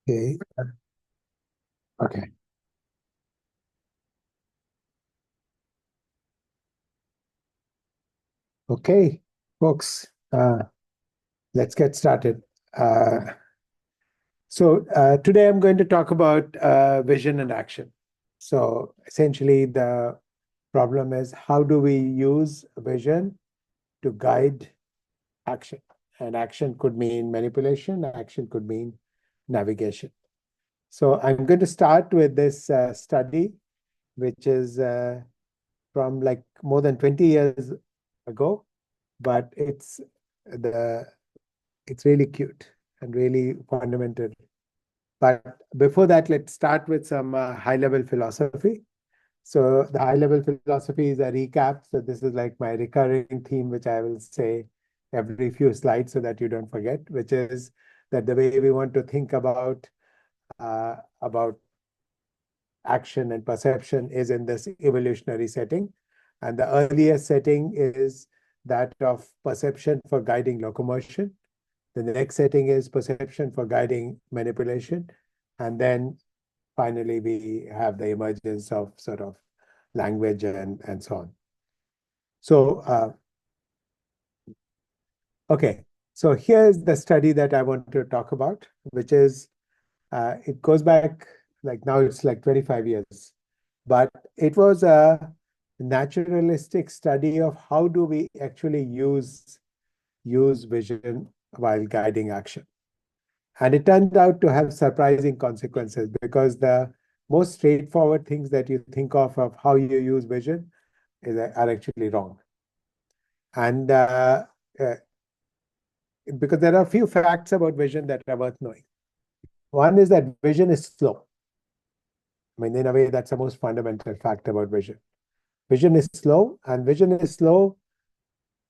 Okay. Okay. Okay, folks, let's get started. Uh, Today I'm going to talk about vision and action. So essentially, the problem is how do we use vision to guide action? And action could mean manipulation, action could mean navigation. So I'm going to start with this study, which is from like more than 20 years ago, but the it's really cute and really fundamental. But before that, let's start with some high-level philosophy. So the high-level philosophy is a recap. So this is like my recurring theme, which I will say every few slides so that you don't forget, which is that the way we want to think about action and perception is in this evolutionary setting. And the earliest setting is that of perception for guiding locomotion. The next setting is perception for guiding manipulation. And then finally, we have the emergence of sort of language and so on. So, okay. So here's the study that I want to talk about, which is, it goes back, like now it's like 25 years, but it was a naturalistic study of how do we actually use vision while guiding action. And it turned out to have surprising consequences because the most straightforward things that you think of how you use vision are actually wrong. And uh, because there are a few facts about vision that are worth knowing. One is that vision is slow. I mean, in a way, that's the most fundamental fact about vision. Vision is slow, and vision is slow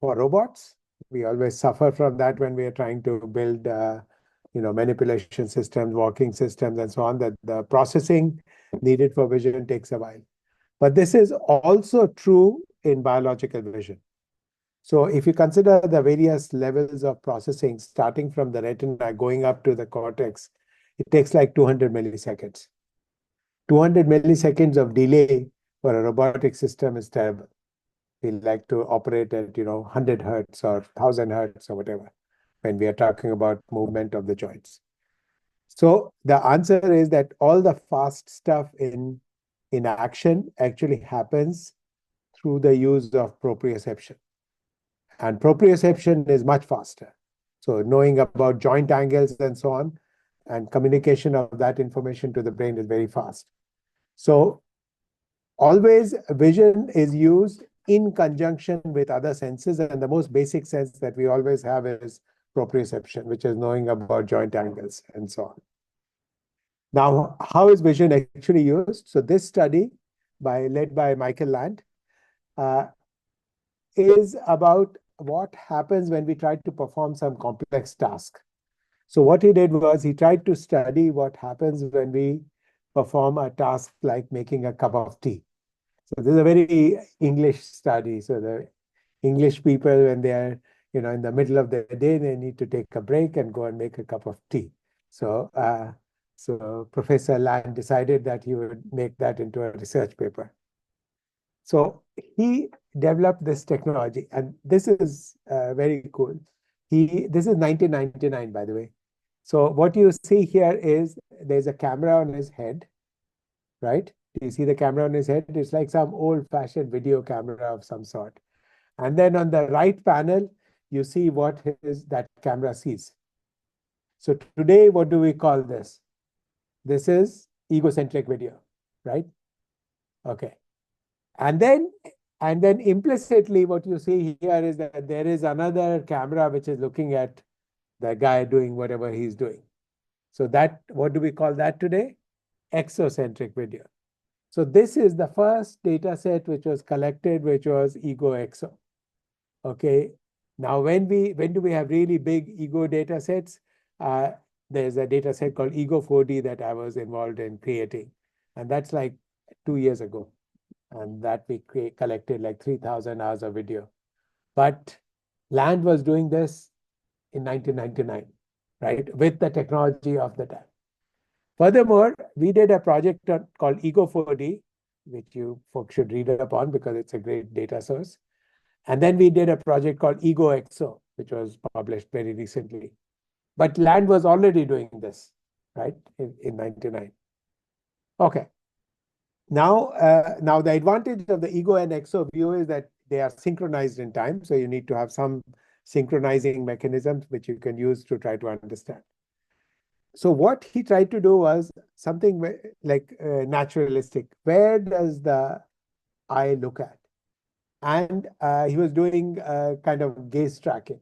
for robots. We always suffer from that when we are trying to build manipulation systems, walking systems, and so on, that the processing needed for vision takes a while. But this is also true in biological vision. So if you consider the various levels of processing, starting from the retina, going up to the cortex, it takes like 200 milliseconds. 200 milliseconds of delay for a robotic system is terrible. We like to operate at 100 hertz or 1000 hertz or whatever when we are talking about movement of the joints. So the answer is that all the fast stuff in action actually happens through the use of proprioception. And proprioception is much faster. So knowing about joint angles and so on, and communication of that information to the brain is very fast. So always vision is used in conjunction with other senses, and the most basic sense that we always have is proprioception, which is knowing about joint angles and so on. Now, how is vision actually used? So this study, led by Michael Land, uh, is about what happens when we try to perform some complex task. So what he did was he tried to study what happens when we perform a task like making a cup of tea. So this is a very English study. So the English people, when they are, in the middle of the day, they need to take a break and go and make a cup of tea. So Professor Land decided that he would make that into a research paper. So he developed this technology, and this is very cool. This is 1999, by the way. So what you see here is there's a camera on his head, right? Do you see the camera on his head? It's like some old-fashioned video camera of some sort. And then on the right panel, you see what that camera sees. So today, what do we call this? This is egocentric video, right? Okay. And then implicitly, what you see here is that there is another camera which is looking at the guy doing whatever he's doing. So what do we call that today? Exocentric video. So this is the first data set which was collected, which was ego exo. Okay. Now, when do we have really big ego data sets? There's a data set called Ego 4D that I was involved in creating. And that's like 2 years ago. And that we collected like 3,000 hours of video. But Land was doing this in 1999, right? With the technology of the time. Furthermore, we did a project called Ego4D, which you folks should read upon because it's a great data source. And then we did a project called EgoXO, which was published very recently. But Land was already doing this, right, in 99. Okay. Now the advantage of the Ego and XO view is that they are synchronized in time. So you need to have some synchronizing mechanisms which you can use to try to understand. So what he tried to do was something like naturalistic. Where does the eye look at? And he was doing kind of gaze tracking.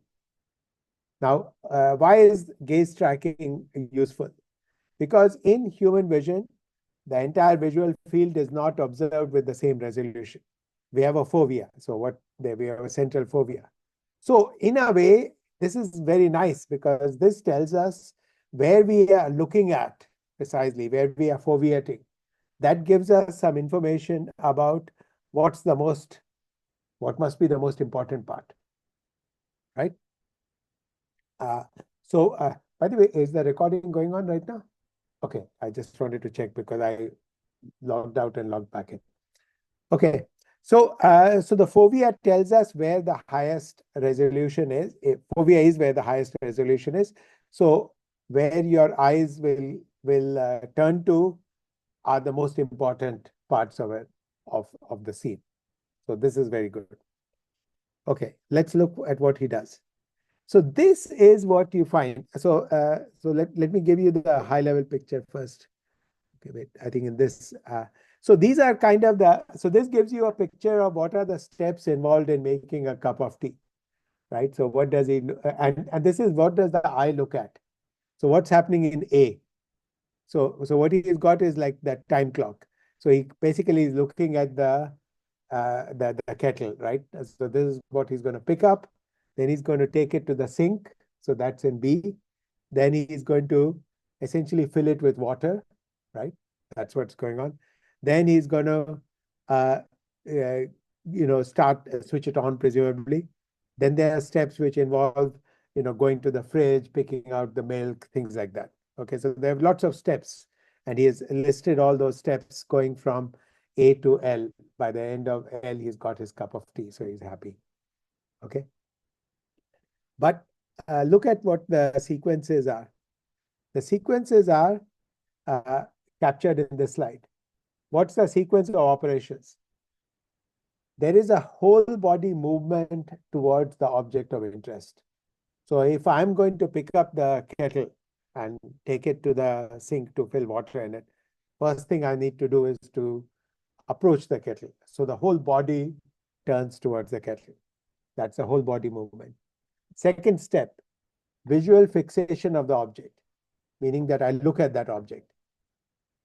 Now, why is gaze tracking useful? Because in human vision, the entire visual field is not observed with the same resolution. We have a fovea. So we have a central fovea. So in a way, this is very nice because this tells us where we are looking at precisely, where we are foveating. That gives us some information about what must be the most important part, right? By the way, is the recording going on right now? Okay, I just wanted to check because I logged out and logged back in. Okay, so the fovea tells us where the highest resolution is. Fovea is where the highest resolution is. So where your eyes will turn to are the most important parts of it of the scene. So this is very good. Okay, let's look at what he does. So this is what you find. So let me give you the high level picture first. Okay, wait, I think in this. So these are kind of so this gives you a picture of what are the steps involved in making a cup of tea, right? So what does he, and this is what does the eye look at? So what's happening in A? So what he's got is like that time clock. So he basically is looking at the kettle, right? So this is what he's going to pick up. Then he's going to take it to the sink. So that's in B. Then he's going to essentially fill it with water, right? That's what's going on. Then he's going to, switch it on, presumably. Then there are steps which involve, going to the fridge, picking out the milk, things like that. Okay, so there are lots of steps. And he has listed all those steps going from A to L. By the end of L, he's got his cup of tea, so he's happy. Okay. But look at what the sequences are. The sequences are captured in this slide. What's the sequence of operations? There is a whole body movement towards the object of interest. So if I'm going to pick up the kettle and take it to the sink to fill water in it, first thing I need to do is to approach the kettle. So the whole body turns towards the kettle. That's a whole body movement. Second step, visual fixation of the object, meaning that I look at that object.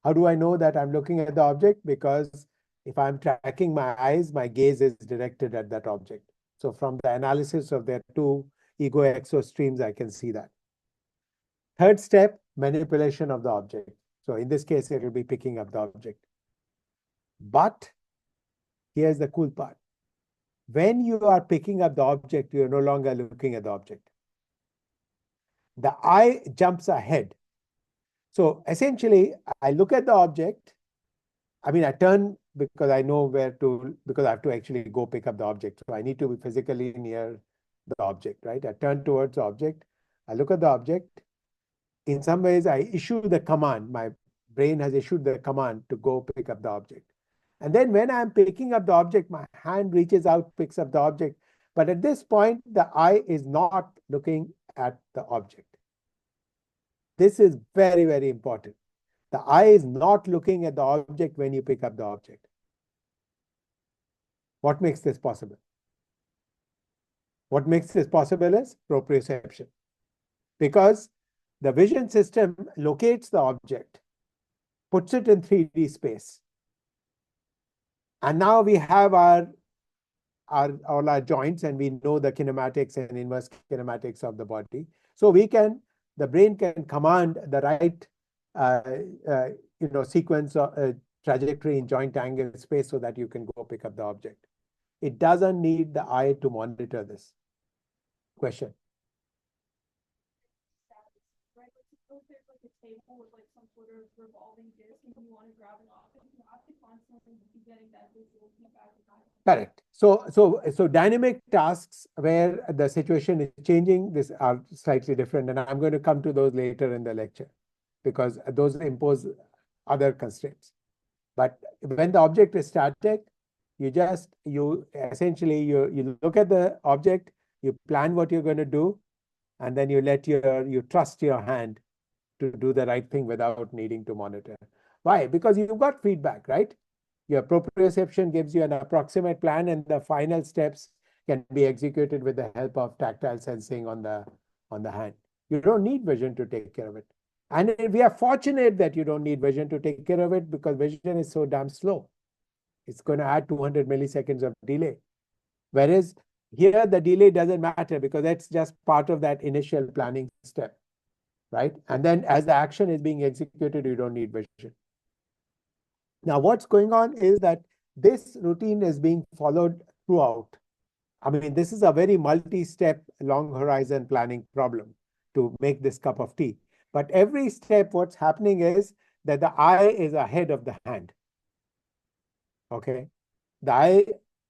How do I know that I'm looking at the object? Because if I'm tracking my eyes, my gaze is directed at that object. So from the analysis of their two ego-exo streams, I can see that. Third step, manipulation of the object. So in this case, it will be picking up the object. But here's the cool part. When you are picking up the object, you're no longer looking at the object. The eye jumps ahead. So essentially, I look at the object. I mean, I turn because I know because I have to actually go pick up the object. So I need to be physically near the object, right? I turn towards the object. I look at the object. In some ways, I issue the command. My brain has issued the command to go pick up the object. And then when I'm picking up the object, my hand reaches out, picks up the object. But at this point, the eye is not looking at the object. This is very, very important. The eye is not looking at the object when you pick up the object. What makes this possible? What makes this possible is proprioception. Because the vision system locates the object, puts it in 3D space. And now we have all our joints and we know the kinematics and inverse kinematics of the body. So the brain can command the right sequence or trajectory in joint angle space so that you can go pick up the object. It doesn't need the eye to monitor this. Question. table with like some sort of revolving disc and you want to grab an object, you have to constantly be getting that visual feedback. Correct. So dynamic tasks where the situation is changing, these are slightly different, and I'm going to come to those later in the lecture because those impose other constraints. But when the object is static, you essentially you look at the object, you plan what you're going to do, and then you trust your hand to do the right thing without needing to monitor. Why? Because you've got feedback, right? Your proprioception gives you an approximate plan, and the final steps can be executed with the help of tactile sensing on the hand. You don't need vision to take care of it. And we are fortunate that you don't need vision to take care of it because vision is so damn slow. It's going to add 200 milliseconds of delay. Whereas here, the delay doesn't matter because that's just part of that initial planning step, right? And then as the action is being executed, you don't need vision. Now, what's going on is that this routine is being followed throughout. I mean, this is a very multi-step, long horizon planning problem to make this cup of tea. But every step, what's happening is that the eye is ahead of the hand. Okay. The eye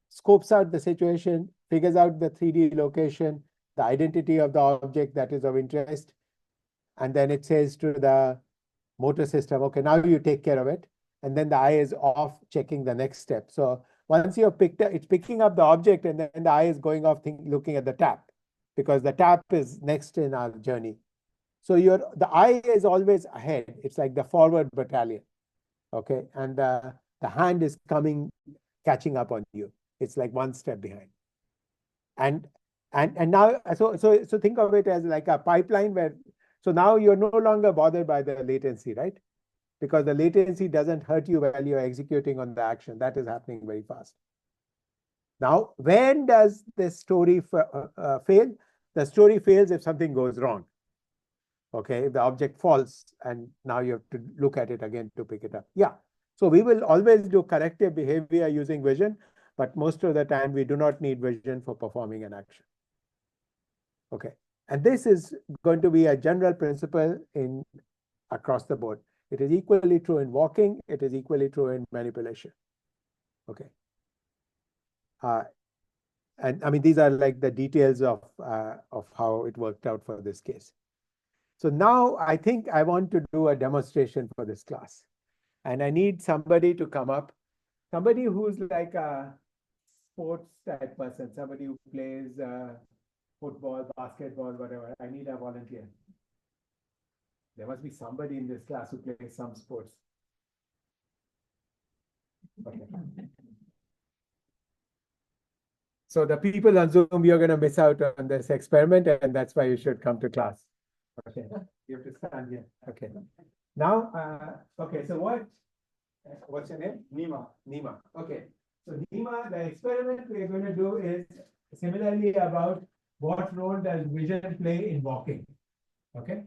scopes out the situation, figures out the 3D location, the identity of the object that is of interest, and then it says to the motor system, okay, now you take care of it. And then the eye is off checking the next step. So once you have picked up, it's picking up the object, and then the eye is going off looking at the tap because the tap is next in our journey. So the eye is always ahead. It's like the forward battalion. Okay. And the hand is catching up on you. It's like one step behind. And now, so think of it as like a pipeline where, so now you're no longer bothered by the latency, right? Because the latency doesn't hurt you while you're executing on the action. That is happening very fast. Now, when does this story fail? The story fails if something goes wrong. Okay, if the object falls and now you have to look at it again to pick it up. Yeah, so we will always do corrective behavior using vision, but most of the time we do not need vision for performing an action. Okay, and this is going to be a general principle across the board. It is equally true in walking. It is equally true in manipulation. Okay. And I mean, these are like the details of how it worked out for this case. So now I think I want to do a demonstration for this class. And I need somebody to come up, somebody who's like a sports type person, somebody who plays football, basketball, whatever. I need a volunteer. There must be somebody in this class who plays some sports. Okay. So the people on Zoom, you're going to miss out on this experiment, and that's why you should come to class. Okay, you have to stand here. Okay. Now, okay, so what's your name? Nima. Okay. So Nima, the experiment we're going to do is similarly about what role does vision play in walking. Okay.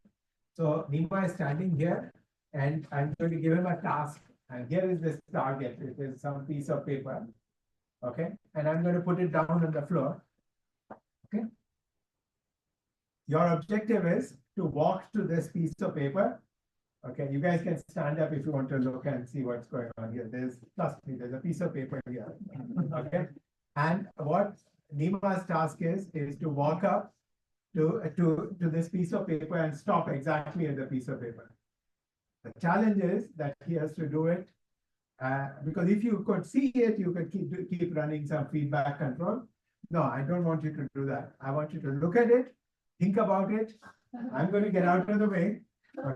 So Nima is standing here, and I'm going to give him a task. And here is this target. It is some piece of paper. Okay. And I'm going to put it down on the floor. Okay. Your objective is to walk to this piece of paper. Okay. You guys can stand up if you want to look and see what's going on here. Trust me, there's a piece of paper here. Okay. And what Nima's task is to walk up to this piece of paper and stop exactly at the piece of paper. The challenge is that he has to do it because if you could see it, you could keep running some feedback control. No, I don't want you to do that. I want you to look at it, think about it. I'm going to get out of the way.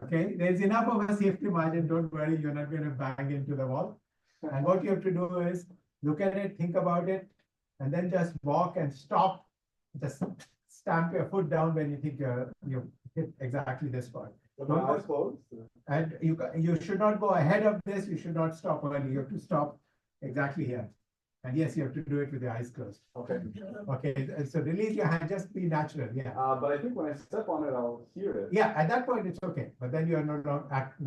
Okay, there's enough of a safety margin. Don't worry, you're not going to bang into the wall. And what you have to do is look at it, think about it, and then just walk and stop. Just stamp your foot down when you think you hit exactly this spot. And you should not go ahead of this. You should not stop early. You have to stop exactly here. And yes, you have to do it with your eyes closed. Okay. Okay. So release your hand. Just be natural. Yeah. But I think when I step on it, I'll hear it. Yeah. At that point, it's okay. But then you are no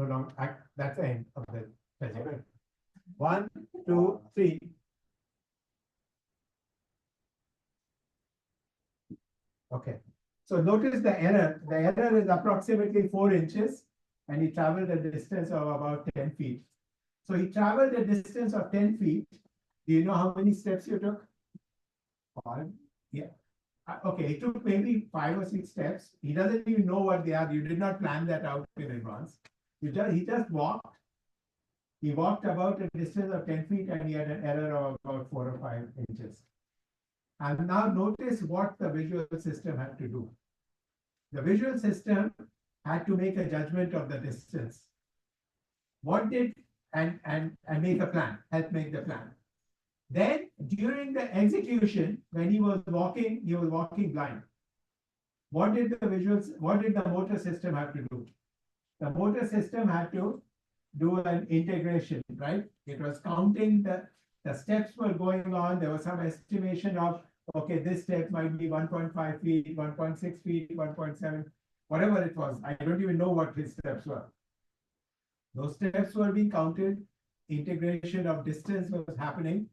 longer act. That's the end of the session. Okay. 1, 2, 3. Okay. So notice the error. The error is approximately 4 inches. and he traveled a distance of about 10 feet. So he traveled a distance of 10 feet. Do you know how many steps you took? 5? Yeah. Okay, it took maybe 5 or 6 steps. He doesn't even know what they are. You did not plan that out in advance. He just walked. He walked about a distance of 10 feet and he had an error of about 4 or 5 inches. And now notice what the visual system had to do. The visual system had to make a judgment of the distance. What did, and make a plan, help make the plan. Then during the execution, when he was walking blind. What did the motor system have to do? The motor system had to do an integration, right? It was counting the steps were going on. There was some estimation of, okay, this step might be 1.5 feet, 1.6 feet, 1.7, whatever it was. I don't even know what his steps were. Those steps were being counted. Integration of distance was happening.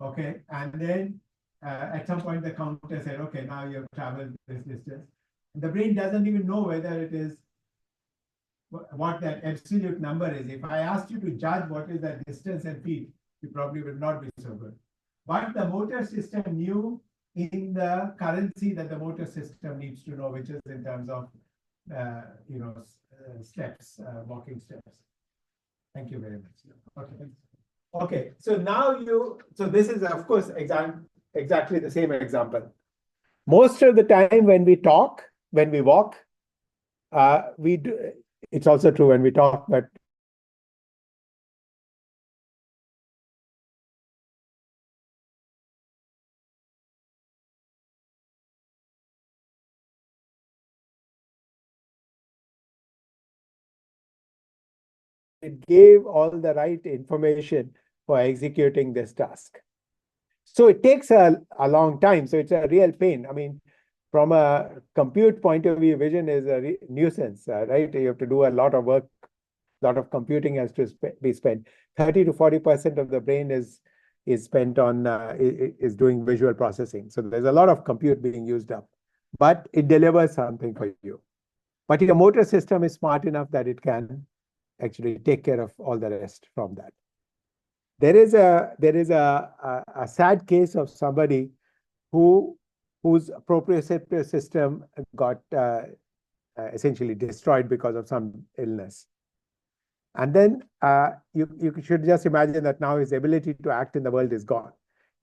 Okay, and then at some point the counter said, okay, now you have traveled this distance. The brain doesn't even know whether it is what that absolute number is. If I asked you to judge what is that distance in feet, you probably would not be so good. But the motor system knew in the currency that the motor system needs to know, which is in terms of steps, walking steps. Thank you very much. Okay. Okay, so now this is of course exactly the same example. Most of the time when we walk, we do. It's also true when we talk, but it gave all the right information for executing this task. So it takes a long time. So it's a real pain. I mean, from a compute point of view, vision is a nuisance, right? You have to do a lot of work, a lot of computing has to be spent. 30 to 40% of the brain is spent on is doing visual processing. So there's a lot of compute being used up, but it delivers something for you. But your motor system is smart enough that it can actually take care of all the rest from that. There is a sad case of somebody whose proprioceptive system got essentially destroyed because of some illness. And then you should just imagine that now his ability to act in the world is gone.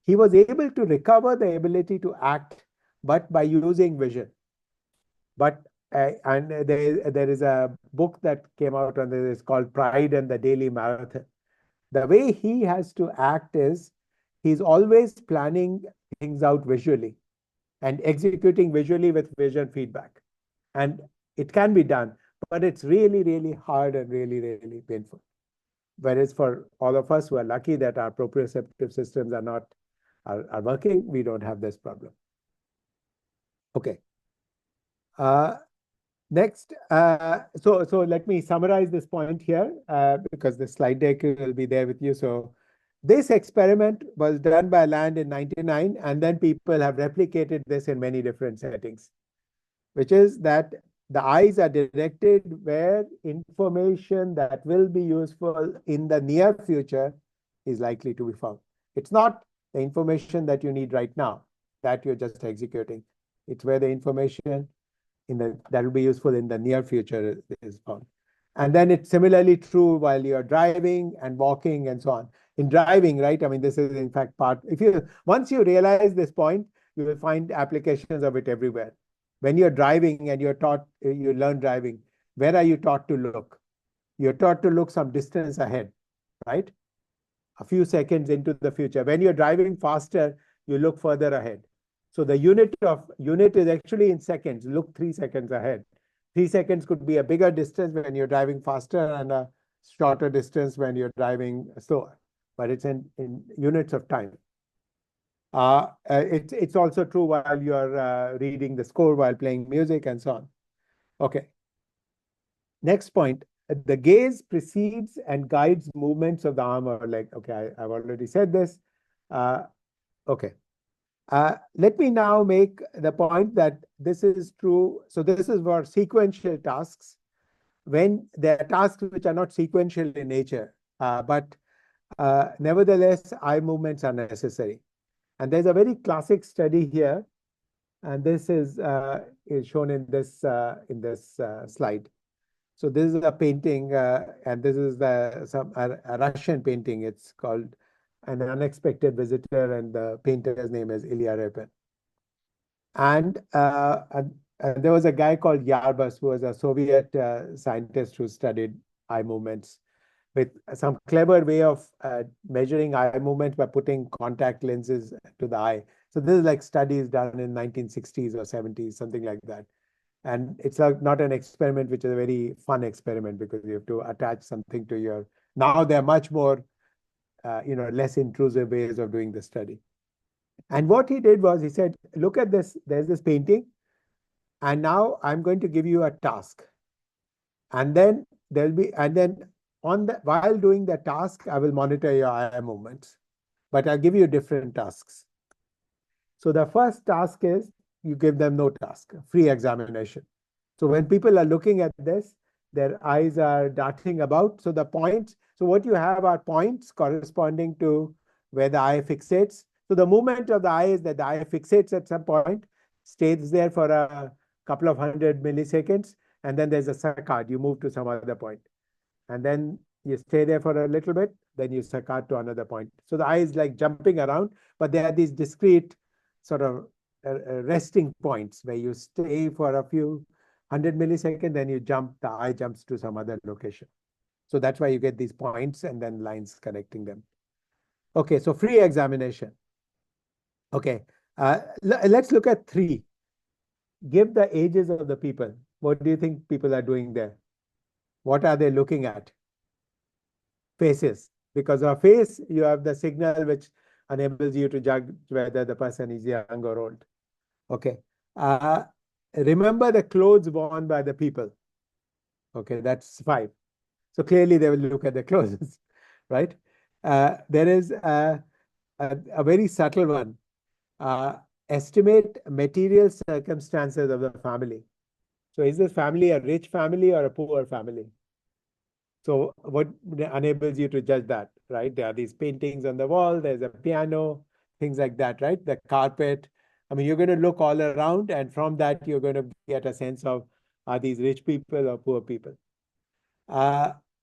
He was able to recover the ability to act, but by using vision. But and there is a book that came out on this, it's called Pride and the Daily Marathon. The way he has to act is he's always planning things out visually and executing visually with vision feedback. And it can be done, but it's really, really hard and really, really painful. Whereas for all of us who are lucky that our proprioceptive systems are working, we don't have this problem. Okay. Next, so let me summarize this point here because the slide deck will be there with you. So this experiment was done by Land in 1999, and then people have replicated this in many different settings, which is that the eyes are directed where information that will be useful in the near future is likely to be found. It's not the information that you need right now that you're just executing. It's where the information that will be useful in the near future is found. And then it's similarly true while you're driving and walking and so on. In driving, right? I mean, this is in fact once you realize this point, you will find applications of it everywhere. When you're driving and you learn driving, where are you taught to look? You're taught to look some distance ahead, right? A few seconds into the future. When you're driving faster, you look further ahead. So the unit is actually in seconds. Look 3 seconds ahead. 3 seconds could be a bigger distance when you're driving faster and a shorter distance when you're driving slower. But it's in units of time. It's also true while you're reading the score, while playing music, and so on. Okay. Next point. The gaze precedes and guides movements of the arm or leg. Okay, I've already said this. Okay. Let me now make the point that this is true. So this is for sequential tasks. when there are tasks which are not sequential in nature, but nevertheless, eye movements are necessary. And there's a very classic study here, and this is shown in this slide. So this is a painting, and this is a Russian painting. It's called An Unexpected Visitor, and the painter's name is Ilya Repin. And there was a guy called Yarbus, who was a Soviet scientist who studied eye movements with some clever way of measuring eye movement by putting contact lenses to the eye. So this is like studies done in 1960s or 70s, something like that. And it's not an experiment, which is a very fun experiment because you have to attach something to your. Now there are much more, less intrusive ways of doing the study. And what he did was he said, look at this, there's this painting, and now I'm going to give you a task. And then while doing the task, I will monitor your eye movements, but I'll give you different tasks. So the first task is you give them no task, free examination. So when people are looking at this, their eyes are darting about. So the points, so what you have are points corresponding to where the eye fixates. So the movement of the eye is that the eye fixates at some point, stays there for a couple of 100 milliseconds, and then there's a saccade. You move to some other point. And then you stay there for a little bit, then you saccade to another point. So the eye is like jumping around, but there are these discrete sort of resting points where you stay for a few 100 milliseconds, then the eye jumps to some other location. So that's why you get these points and then lines connecting them. Okay, so free examination. Okay, let's look at 3. Give the ages of the people. What do you think people are doing there? What are they looking at? Faces. Because of face, you have the signal which enables you to judge whether the person is young or old. Okay. Remember the clothes worn by the people. Okay, that's 5. So clearly they will look at the clothes, right? There is a very subtle one. Estimate material circumstances of the family. So is this family a rich family or a poor family? So what enables you to judge that, right? There are these paintings on the wall, there's a piano, things like that, right? The carpet. I mean, you're going to look all around, and from that, you're going to get a sense of, are these rich people or poor people?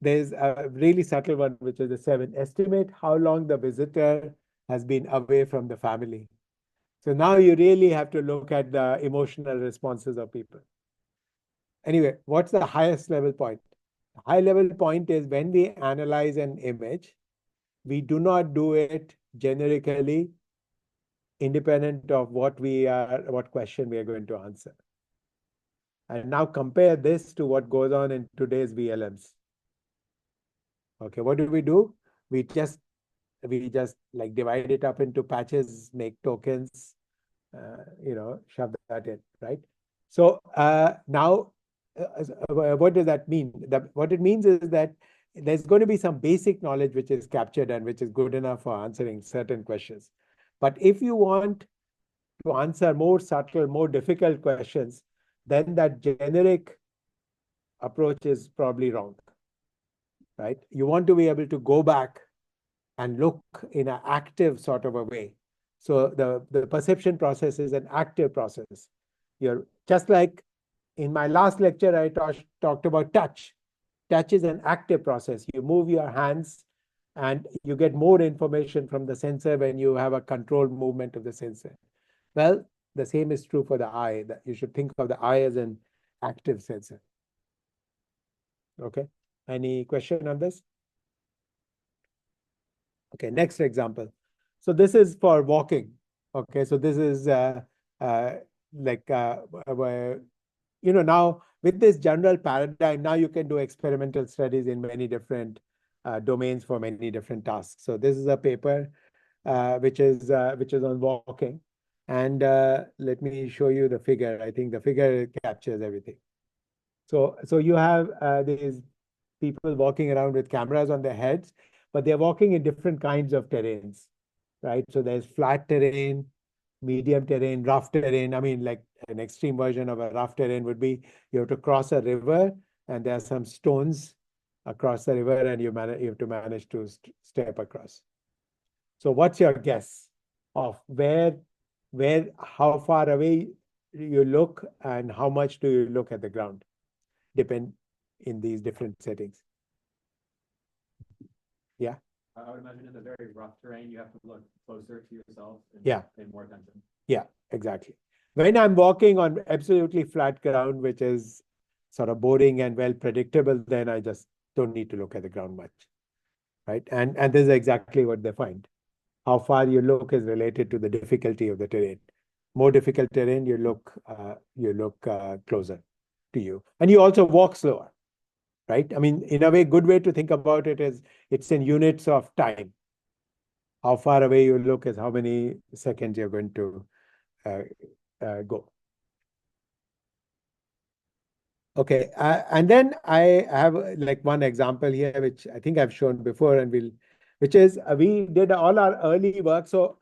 There's a really subtle one, which is the 7. Estimate how long the visitor has been away from the family. So now you really have to look at the emotional responses of people. Anyway, what's the highest level point? The high level point is when we analyze an image, we do not do it generically independent of what question we are going to answer. And now compare this to what goes on in today's VLMs. Okay, what do? We just like divide it up into patches, make tokens, shove that in, right? So now, what does that mean? What it means is that there's going to be some basic knowledge which is captured and which is good enough for answering certain questions. But if you want to answer more subtle, more difficult questions, then that generic approach is probably wrong, right? You want to be able to go back and look in an active sort of a way. So the perception process is an active process. You're just like in my last lecture, I talked about touch. Touch is an active process. You move your hands and you get more information from the sensor when you have a controlled movement of the sensor. Well, the same is true for the eye. That you should think of the eye as an active sensor. Okay. Any question on this? Okay, next example. So this is for walking. Okay, so this is now with this general paradigm, now you can do experimental studies in many different domains for many different tasks. So this is a paper which is on walking, and let me show you the figure. I think the figure captures everything. So you have these people walking around with cameras on their heads, but they're walking in different kinds of terrains, right? So there's flat terrain, medium terrain, rough terrain. I mean, like an extreme version of a rough terrain would be you have to cross a river and there are some stones across the river, and you have to manage to step across. So what's your guess of how far away you look and how much do you look at the ground? Depend in these different settings. Yeah. I would imagine in the very rough terrain, you have to look closer to yourself and Yeah. pay more attention. Yeah, exactly. When I'm walking on absolutely flat ground, which is sort of boring and well predictable, then I just don't need to look at the ground much, right? And this is exactly what they find. How far you look is related to the difficulty of the terrain. More difficult terrain, you look closer to you, and you also walk slower, right? I mean, in a way, good way to think about it is it's in units of time. How far away you look is how many seconds you're going to go. Okay, and then I have like one example here, which I think I've shown before, and which is we did all our early work. So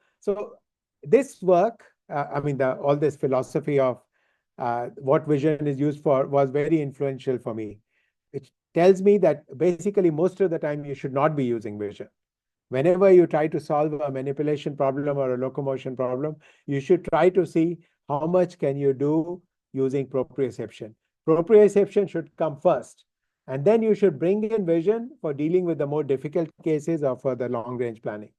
this work, I mean, all this philosophy of what vision is used for was very influential for me. It tells me that basically most of the time you should not be using vision. Whenever you try to solve a manipulation problem or a locomotion problem, you should try to see how much can you do using proprioception. Proprioception should come first, and then you should bring in vision for dealing with the more difficult cases or for the long-range planning.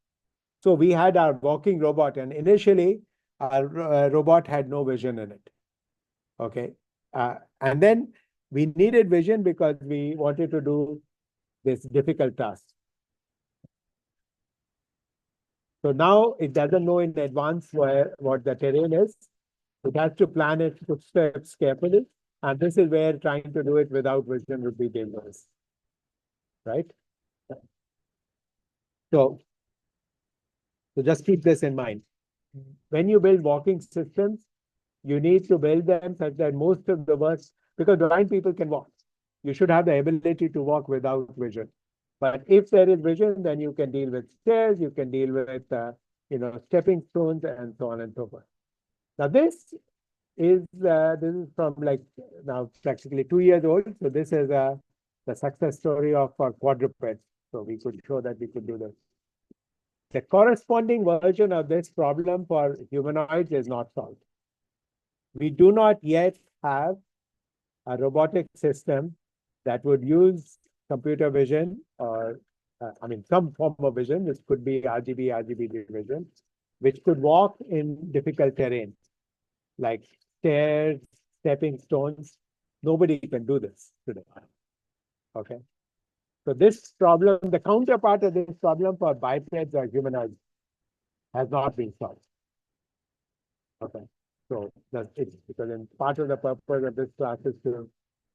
So we had our walking robot, and initially our robot had no vision in it. Okay, and then we needed vision because we wanted to do this difficult task. So now it doesn't know in advance what the terrain is. It has to plan its footsteps carefully. And this is where trying to do it without vision would be dangerous, right? So just keep this in mind. When you build walking systems, you need to build them such that most of the work, because blind people can walk. You should have the ability to walk without vision. But if there is vision, then you can deal with stairs, you can deal with stepping stones, and so on and so forth. Now this is from like now practically 2 years old. So this is the success story of our quadrupeds. So we could show that we could do this. The corresponding version of this problem for humanoids is not solved. We do not yet have a robotic system that would use computer vision or, some form of vision, which could be RGB vision, which could walk in difficult terrain, like stairs, stepping stones. Nobody can do this today. Okay. So this problem, the counterpart of this problem for bipeds or humanoids has not been solved. Okay. So that's it, because in part of the purpose of this class is to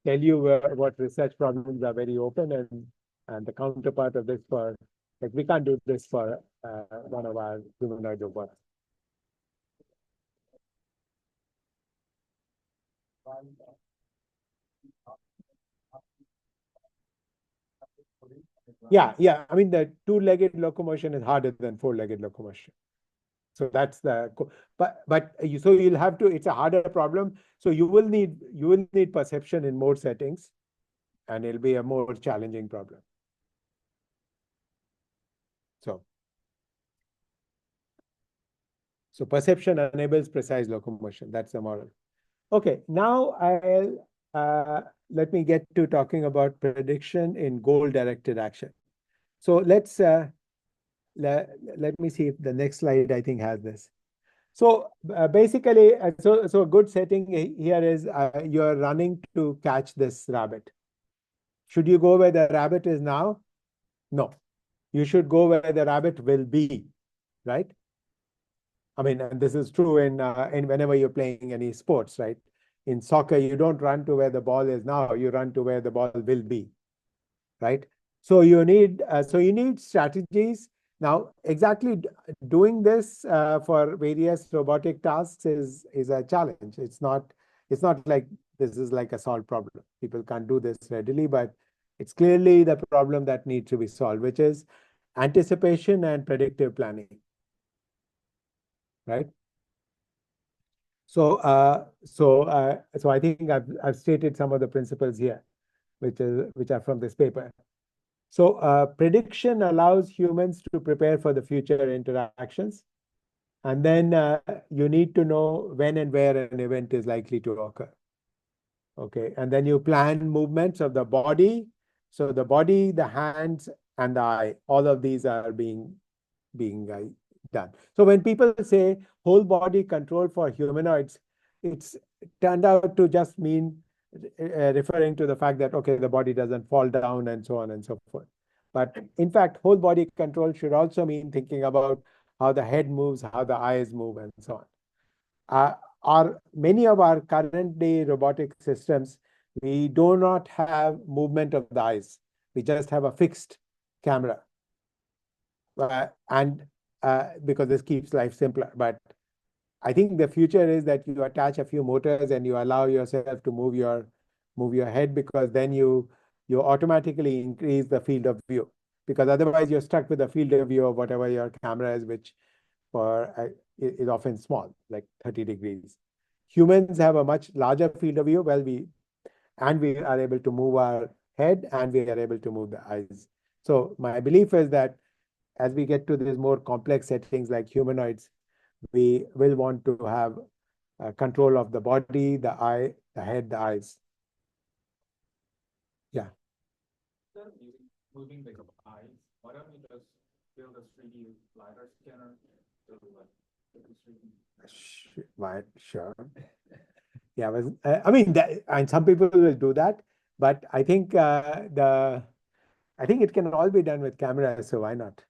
tell you what research problems are very open, and the counterpart of this for, like, we can't do this for one of our humanoid robots. Yeah. I mean, the two-legged locomotion is harder than four-legged locomotion. So that's so you'll have to, it's a harder problem. So you will need perception in more settings, and it'll be a more challenging problem. So perception enables precise locomotion. That's the model. Okay, now let me get to talking about prediction in goal-directed action. So let's let me see if the next slide, I think, has this. So basically, so a good setting here is you're running to catch this rabbit. Should you go where the rabbit is now? No. You should go where the rabbit will be, right? I mean, and this is true in whenever you're playing any sports, right? In soccer, you don't run to where the ball is now, you run to where the ball will be, right? So you need strategies. Now, exactly doing this for various robotic tasks is a challenge. It's not like this is like a solved problem. People can't do this readily, but it's clearly the problem that needs to be solved, which is anticipation and predictive planning, right? So I think I've stated some of the principles here. which are from this paper. So prediction allows humans to prepare for the future interactions. And then you need to know when and where an event is likely to occur. Okay, and then you plan movements of the body. So the body, the hands, and the eye, all of these are being done. So when people say whole body control for humanoids, it's turned out to just mean referring to the fact that, okay, the body doesn't fall down and so on and so forth. But in fact, whole body control should also mean thinking about how the head moves, how the eyes move, and so on. Many of our current day robotic systems, we do not have movement of the eyes. We just have a fixed camera. And because this keeps life simpler. But I think the future is that you attach a few motors and you allow yourself to move your head, because then you automatically increase the field of view. Because otherwise you're stuck with the field of view of whatever your camera is, which is often small, like 30 degrees. Humans have a much larger field of view. Well, we are able to move our head and we are able to move the eyes. So my belief is that as we get to these more complex settings like humanoids, we will want to have control of the body, the eye, the head, the eyes. Yeah. Instead of moving the eyes, why don't we just build a 3D LiDAR scanner to like look at 3D? Sure. Yeah, I mean, and some people will do that, but I think I think it can all be done with cameras, so why not?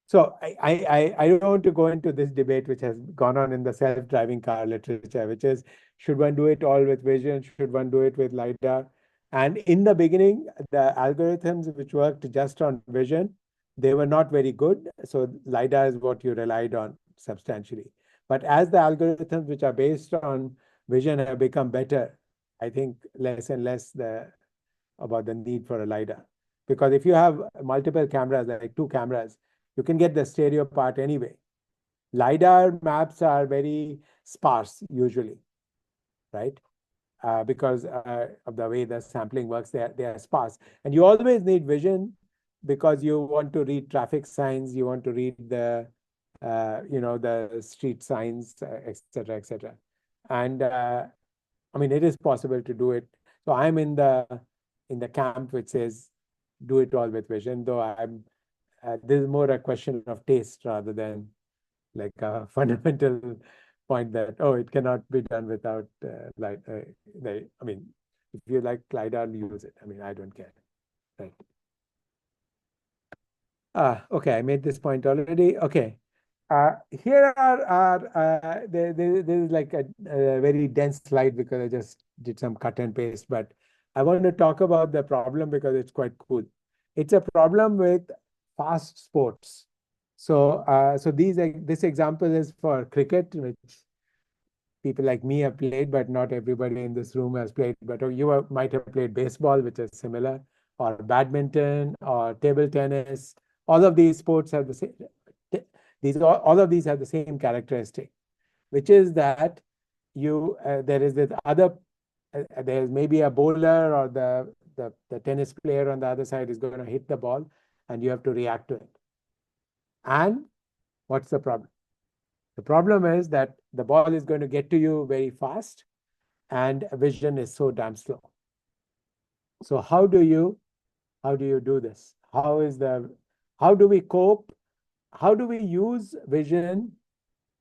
So I don't want to go into this debate which has gone on in the self-driving car literature, which is, should one do it all with vision? Should one do it with LiDAR? And in the beginning, the algorithms which worked just on vision, they were not very good. So LiDAR is what you relied on substantially. But as the algorithms which are based on vision have become better, I think less and less about the need for a LiDAR. Because if you have multiple cameras, like 2 cameras, you can get the stereo part anyway. LiDAR maps are very sparse usually, right? Because of the way the sampling works, they are sparse. And you always need vision because you want to read traffic signs, you want to read the the street signs, etc., etc. And I mean, it is possible to do it. So I'm in the camp which says do it all with vision, though this is more a question of taste rather than like a fundamental point that, oh, it cannot be done without light. I mean, if you like LiDAR, use it. I mean, I don't care. Right. Okay, I made this point already. Okay. Here there is like a very dense slide because I just did some cut and paste, but I want to talk about the problem because it's quite cool. It's a problem with fast sports. So this example is for cricket, which people like me have played, but not everybody in this room has played. But you might have played baseball, which is similar, or badminton, or table tennis. All of these sports have the same. All of these have the same characteristic, which is that there is this other there's maybe a bowler or the tennis player on the other side is going to hit the ball, and you have to react to it. And what's the problem? The problem is that the ball is going to get to you very fast, and vision is so damn slow. So how do you do this? How do we cope? How do we use vision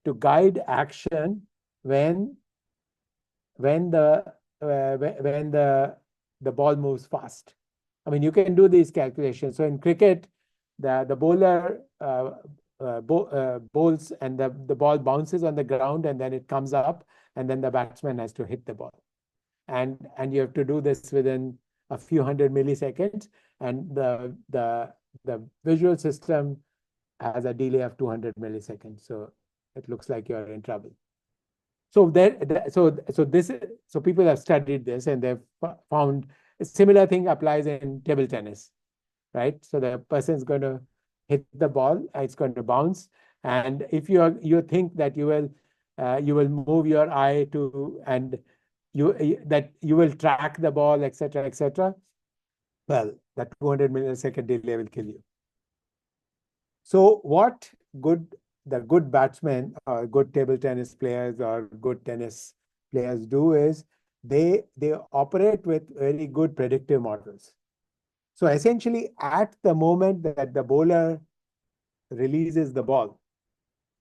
to guide action when the ball moves fast? I mean, you can do these calculations. So in cricket, the bowler bowls and the ball bounces on the ground and then it comes up and then the batsman has to hit the ball. And you have to do this within a few hundred milliseconds, and the visual system has a delay of 200 milliseconds. So it looks like you're in trouble. So people have studied this and they've found a similar thing applies in table tennis, right? So the person's going to hit the ball, it's going to bounce, and if you think that you will move your eye to and that you will track the ball, etc., etc., well, that 200 millisecond delay will kill you. So what the good batsmen or good table tennis players or good tennis players do is they operate with very good predictive models. So essentially, at the moment that the bowler releases the ball,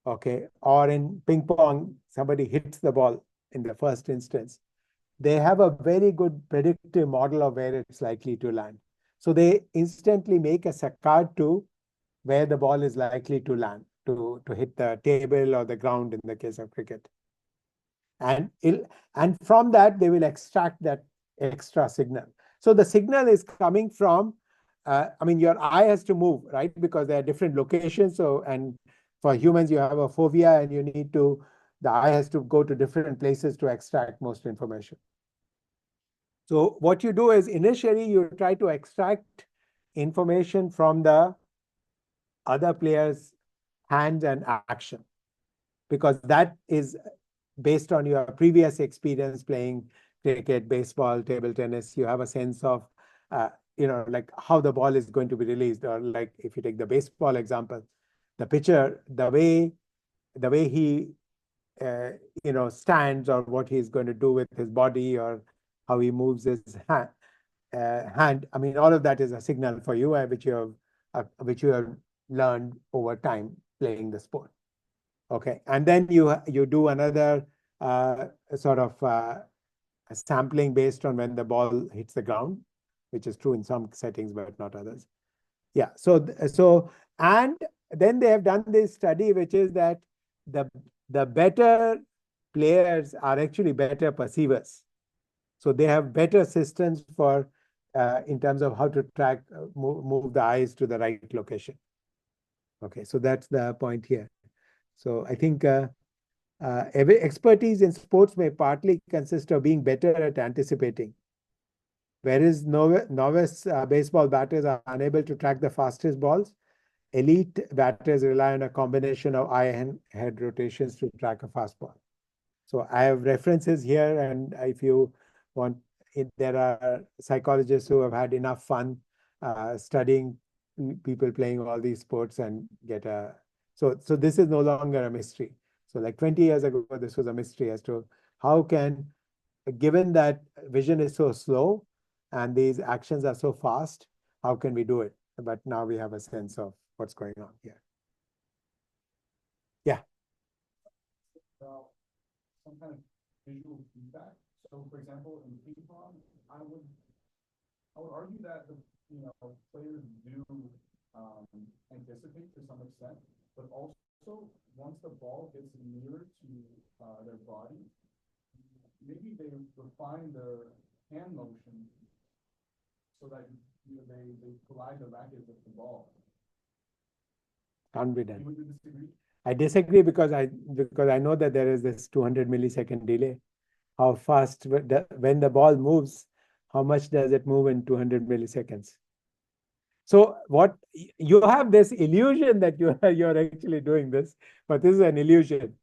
okay, or in ping pong, somebody hits the ball in the first instance, they have a very good predictive model of where it's likely to land. So they instantly make a saccade to where the ball is likely to land, to hit the table or the ground in the case of cricket. And from that, they will extract that extra signal. So the signal is coming from, I mean, your eye has to move, right? Because there are different locations. So, and for humans, you have a fovea and you need to, the eye has to go to different places to extract most information. So what you do is initially you try to extract information from the other player's hands and action, because that is based on your previous experience playing cricket, baseball, table tennis. You have a sense of, like how the ball is going to be released, or like if you take the baseball example, the pitcher, the way he, stands, or what he's going to do with his body, or how he moves his hand. I mean, all of that is a signal for you, which you have learned over time playing the sport. Okay, and then you do another sort of sampling based on when the ball hits the ground, which is true in some settings but not others. Yeah. So and then they have done this study, which is that the better players are actually better perceivers. So they have better systems for in terms of how to track, move the eyes to the right location. Okay, so that's the point here. So I think every expertise in sports may partly consist of being better at anticipating. Whereas novice baseball batters are unable to track the fastest balls, elite batters rely on a combination of eye and head rotations to track a fastball. So I have references here, and if you want, there are psychologists who have had enough fun studying people playing all these sports and get a. So this is no longer a mystery. So like 20 years ago, this was a mystery as to how can, given that vision is so slow and these actions are so fast, how can we do it? But now we have a sense of what's going on here. Yeah. Some kind of visual feedback. So, for example, in ping pong, I would argue that the players do anticipate to some extent, but also once the ball gets nearer to their body, maybe they refine their hand motion so that they collide the racket with the ball. Can't be done. You would disagree? I disagree because I know that there is this 200 millisecond delay. How fast, when the ball moves, how much does it move in 200 milliseconds? So what you have this illusion that you're actually doing this, but this is an illusion.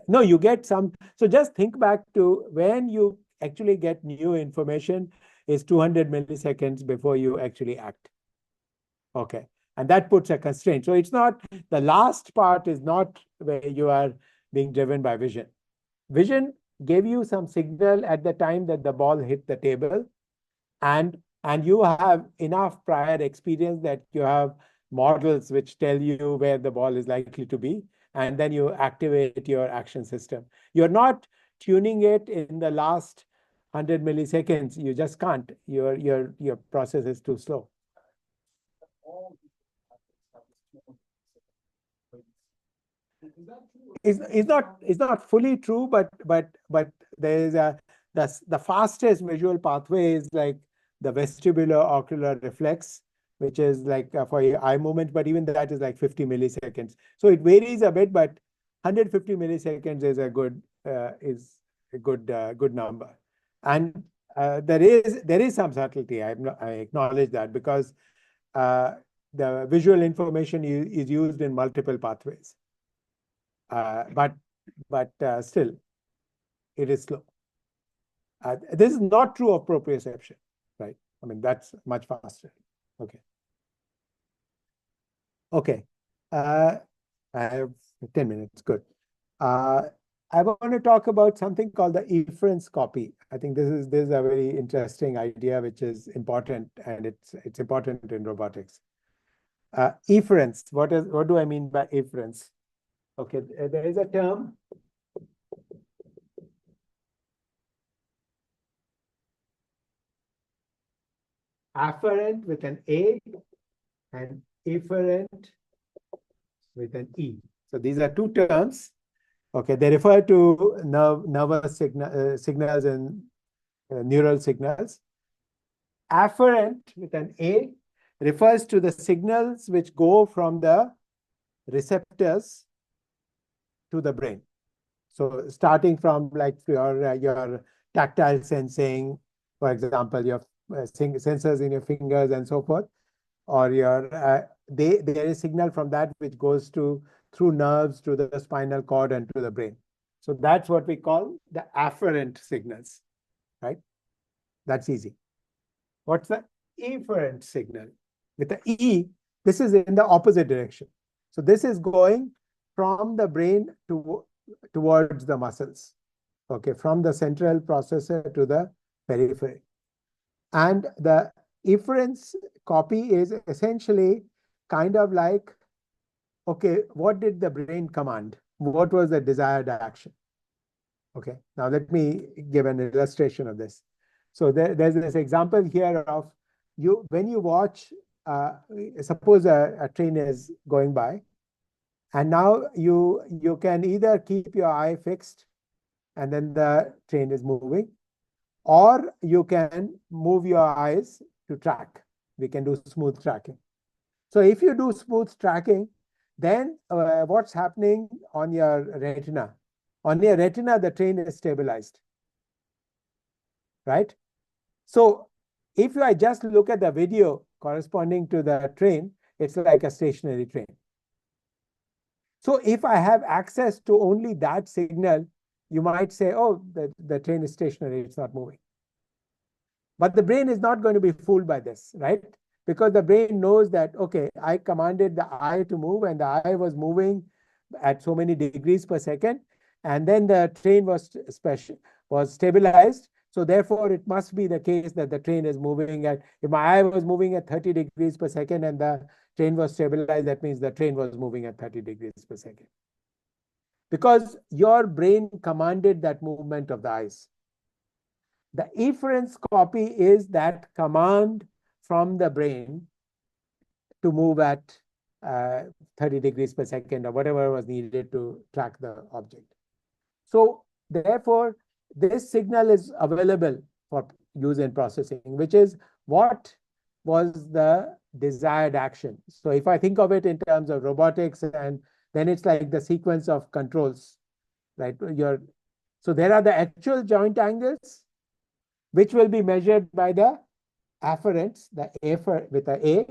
No, you get some. So just think back to when you actually get new information is 200 milliseconds before you actually act. Okay. And that puts a constraint. So it's not, the last part is not where you are being driven by vision. Vision gave you some signal at the time that the ball hit the table, and you have enough prior experience that you have models which tell you where the ball is likely to be, and then you activate your action system. You're not tuning it in the last 100 milliseconds. You just can't. Your process is too slow. It's not fully true, but there is the fastest visual pathway is like the vestibular ocular reflex, which is like for eye movement, but even that is like 50 milliseconds. So it varies a bit, but 150 milliseconds is a good number. And there is some subtlety. I acknowledge that, because the visual information is used in multiple pathways. But still, it is slow. This is not true of proprioception, right? I mean, that's much faster. Okay. Okay. I have 10 minutes. Good. I want to talk about something called the efference copy. I think this is a very interesting idea, which is important, and it's important in robotics. Efference. What do I mean by efference? Okay, there is a term. Afferent with an A and efferent with an E. So these are two terms. Okay, they refer to nervous signals and neural signals. Afferent with an A refers to the signals which go from the receptors to the brain. So starting from like your tactile sensing, for example, your sensors in your fingers and so forth, or your there is signal from that which goes through nerves to the spinal cord and to the brain. So that's what we call the afferent signals, right? That's easy. What's the efferent signal? With the E, this is in the opposite direction. So this is going from the brain towards the muscles. Okay, from the central processor to the periphery. And the efference copy is essentially kind of like, okay, what did the brain command? What was the desired action? Okay, now let me give an illustration of this. So there's this example here of when you watch, suppose a train is going by, and now you can either keep your eye fixed and then the train is moving, or you can move your eyes to track. We can do smooth tracking. So if you do smooth tracking, then what's happening on your retina? On your retina, the train is stabilized, right? So if I just look at the video corresponding to the train, it's like a stationary train. So if I have access to only that signal, you might say, oh, the train is stationary, it's not moving. But the brain is not going to be fooled by this, right? Because the brain knows that, okay, I commanded the eye to move and the eye was moving at so many degrees per second. And then the train was stabilized. So therefore, it must be the case that the train is moving at, if my eye was moving at 30 degrees per second and the train was stabilized, that means the train was moving at 30 degrees per second. Because your brain commanded that movement of the eyes. The efference copy is that command from the brain to move at 30 degrees per second or whatever was needed to track the object. So therefore, this signal is available for use in processing, which is what was the desired action. So if I think of it in terms of robotics, and then it's like the sequence of controls, right? So there are the actual joint angles, which will be measured by the afferents, the A with the A.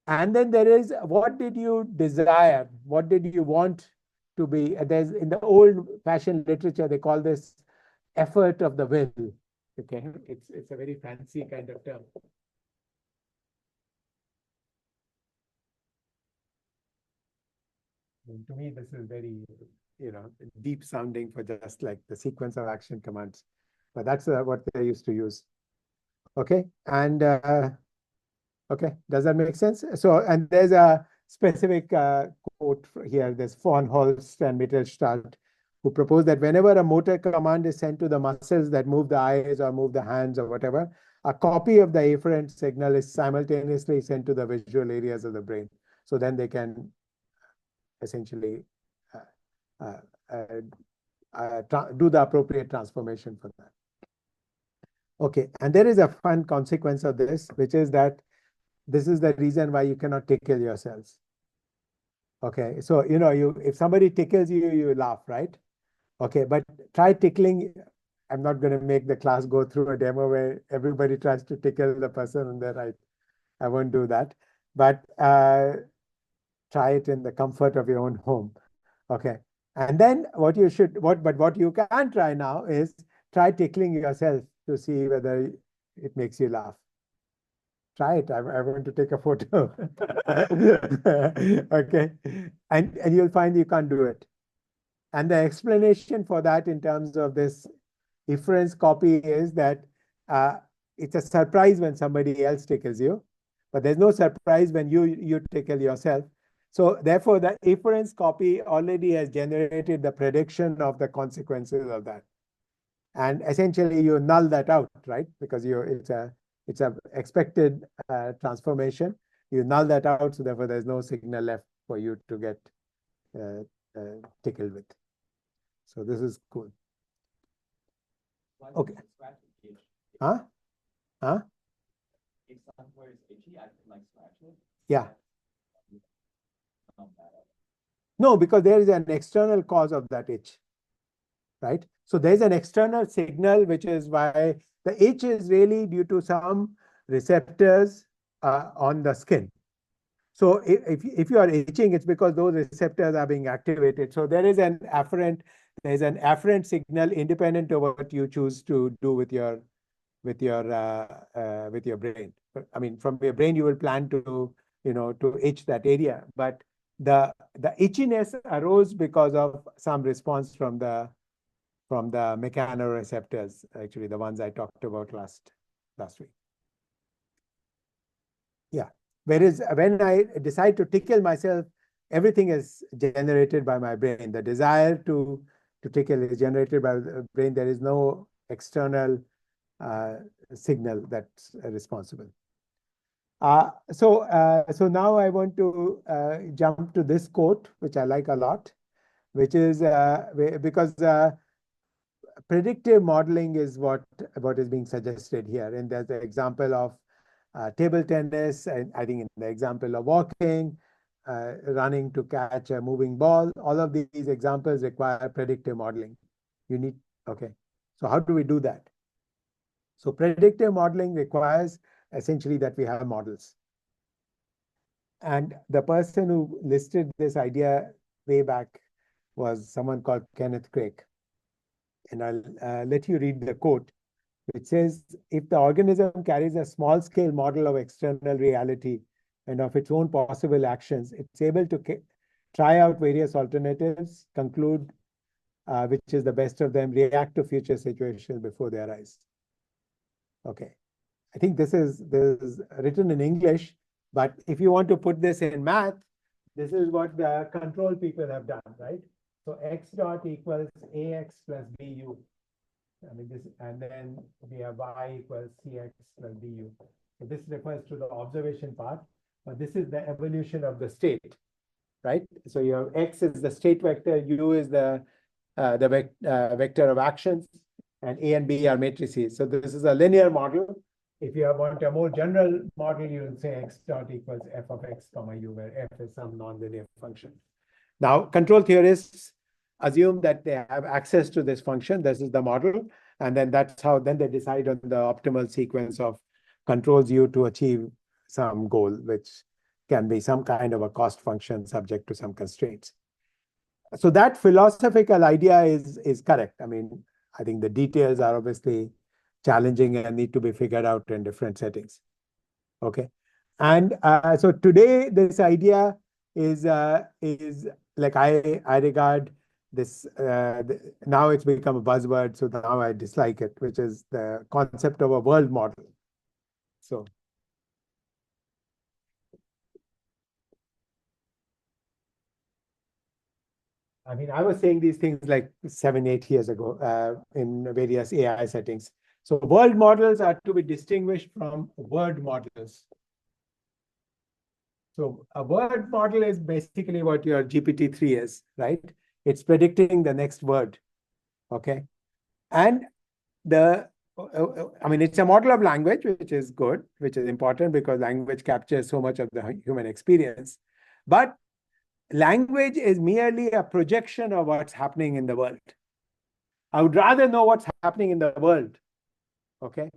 And then there is what did you desire? What did you want to be? There's in the old fashioned literature, they call this effort of the will. Okay, it's a very fancy kind of term. And to me, this is very, deep sounding for just like the sequence of action commands. But that's what they used to use. Okay, and okay, does that make sense? So, and there's a specific quote here. There's von Holst and Mittelstadt, who propose that whenever a motor command is sent to the muscles that move the eyes or move the hands or whatever, a copy of the afferent signal is simultaneously sent to the visual areas of the brain. So then they can essentially do the appropriate transformation for that. Okay, and there is a fun consequence of this, which is that this is the reason why you cannot tickle yourselves. Okay, so if somebody tickles you, you laugh, right? Okay, but try tickling. I'm not going to make the class go through a demo where everybody tries to tickle the person on the right. I won't do that. But try it in the comfort of your own home. Okay, and then what you can try now is try tickling yourself to see whether it makes you laugh. Try it. I want to take a photo. Okay. And you'll find you can't do it. And the explanation for that in terms of this efference copy is that it's a surprise when somebody else tickles you, but there's no surprise when you tickle yourself. So therefore, the efference copy already has generated the prediction of the consequences of that. And essentially, you null that out, right? Because it's a expected transformation. You null that out, so therefore there's no signal left for you to get tickled with. So this is cool. Okay. Huh? Huh? If somewhere is itchy, I can like scratch it. Yeah. No, because there is an external cause of that itch, right? So there's an external signal, which is why the itch is really due to some receptors on the skin. So if you are itching, it's because those receptors are being activated. So there is an afferent signal independent of what you choose to do with your brain. I mean, from your brain, you will plan to itch that area, but the itchiness arose because of some response from the mechanoreceptors, actually the ones I talked about last week. Yeah. Whereas when I decide to tickle myself, everything is generated by my brain. The desire to tickle is generated by the brain. There is no external signal that's responsible. So now I want to jump to this quote, which I like a lot, which is because predictive modeling is what is being suggested here. And there's the example of table tennis, and I think in the example of walking, running to catch a moving ball. All of these examples require predictive modeling. Okay. So how do we do that? So predictive modeling requires essentially that we have models. And the person who listed this idea way back was someone called Kenneth Craig. And I'll let you read the quote, which says, if the organism carries a small-scale model of external reality and of its own possible actions, it's able to try out various alternatives, conclude which is the best of them, react to future situations before they arise. Okay. I think this is written in English, but if you want to put this in math, this is what the control people have done, right? So x dot equals ax plus bu. I mean, and then we have y equals cx plus du. So this refers to the observation part, but this is the evolution of the state, right? So you have x is the state vector, u is the vector of actions, and a and b are matrices. So this is a linear model. If you want a more general model, you will say x dot equals f of x comma u, where f is some nonlinear function. Now, control theorists assume that they have access to this function. This is the model. And then that's how then they decide on the optimal sequence of controls u to achieve some goal, which can be some kind of a cost function subject to some constraints. So that philosophical idea is correct. I mean, I think the details are obviously challenging and need to be figured out in different settings. Okay. And so today, this idea is like I regard this, now it's become a buzzword, so now I dislike it, which is the concept of a world model. So I mean, I was saying these things like 7, 8 years ago in various AI settings. So world models are to be distinguished from word models. So a word model is basically what your GPT-3 is, right? It's predicting the next word, okay? And I mean, it's a model of language, which is good, which is important because language captures so much of the human experience. But language is merely a projection of what's happening in the world. I would rather know what's happening in the world, okay?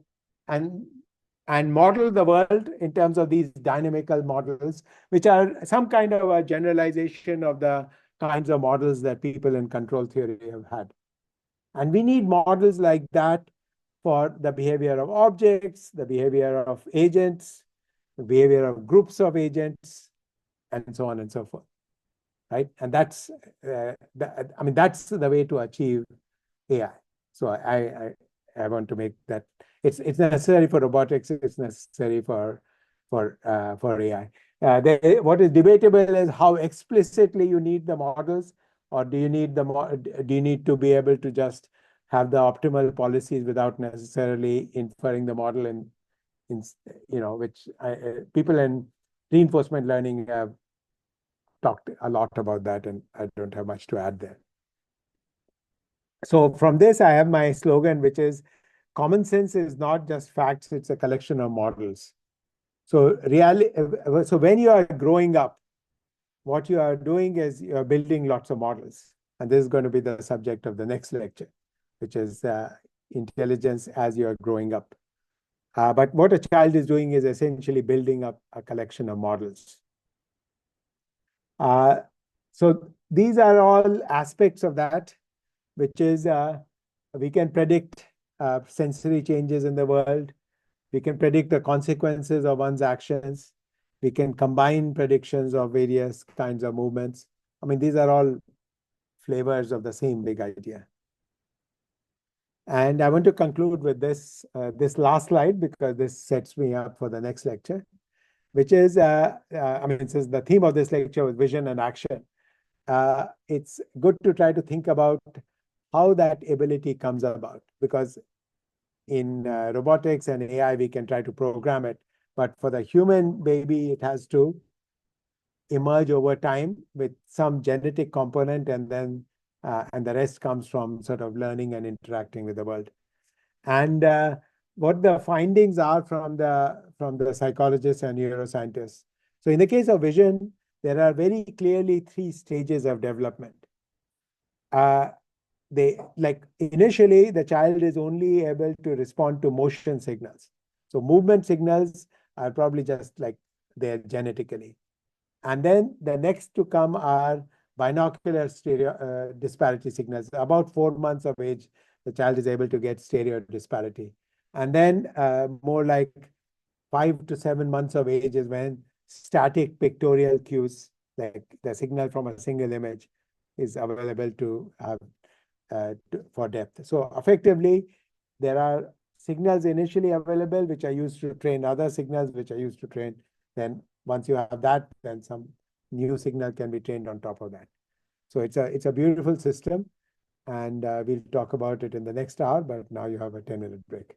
And model the world in terms of these dynamical models, which are some kind of a generalization of the kinds of models that people in control theory have had. And we need models like that for the behavior of objects, the behavior of agents, the behavior of groups of agents, and so on and so forth, right? And that's, I mean, that's the way to achieve AI. So I want to make that it's necessary for robotics. It's necessary for AI. What is debatable is how explicitly you need the models, or do you need to be able to just have the optimal policies without necessarily inferring the model in which people in reinforcement learning have talked a lot about that, and I don't have much to add there. So from this, I have my slogan, which is common sense is not just facts, it's a collection of models. So when you are growing up, what you are doing is you're building lots of models. And this is going to be the subject of the next lecture, which is intelligence as you are growing up. But what a child is doing is essentially building up a collection of models. So these are all aspects of that, which is we can predict sensory changes in the world. We can predict the consequences of one's actions. We can combine predictions of various kinds of movements. I mean, these are all flavors of the same big idea. And I want to conclude with this last slide, because this sets me up for the next lecture, which is, I mean, since the theme of this lecture was vision and action, it's good to try to think about how that ability comes about, because in robotics and AI, we can try to program it. But for the human baby, it has to emerge over time with some genetic component, and then and the rest comes from sort of learning and interacting with the world. And what the findings are from the psychologists and neuroscientists. So in the case of vision, there are very clearly 3 stages of development. Initially, the child is only able to respond to motion signals. So movement signals are probably just like they're genetically. And then the next to come are binocular stereo disparity signals. About 4 months of age, the child is able to get stereo disparity. And then more like 5 to 7 months of age is when static pictorial cues, like the signal from a single image, is available to have for depth. So effectively, there are signals initially available, which are used to train other signals, which are used to train. Then once you have that, then some new signal can be trained on top of that. So it's a beautiful system, and we'll talk about it in the next hour, but now you have a 10-minute break.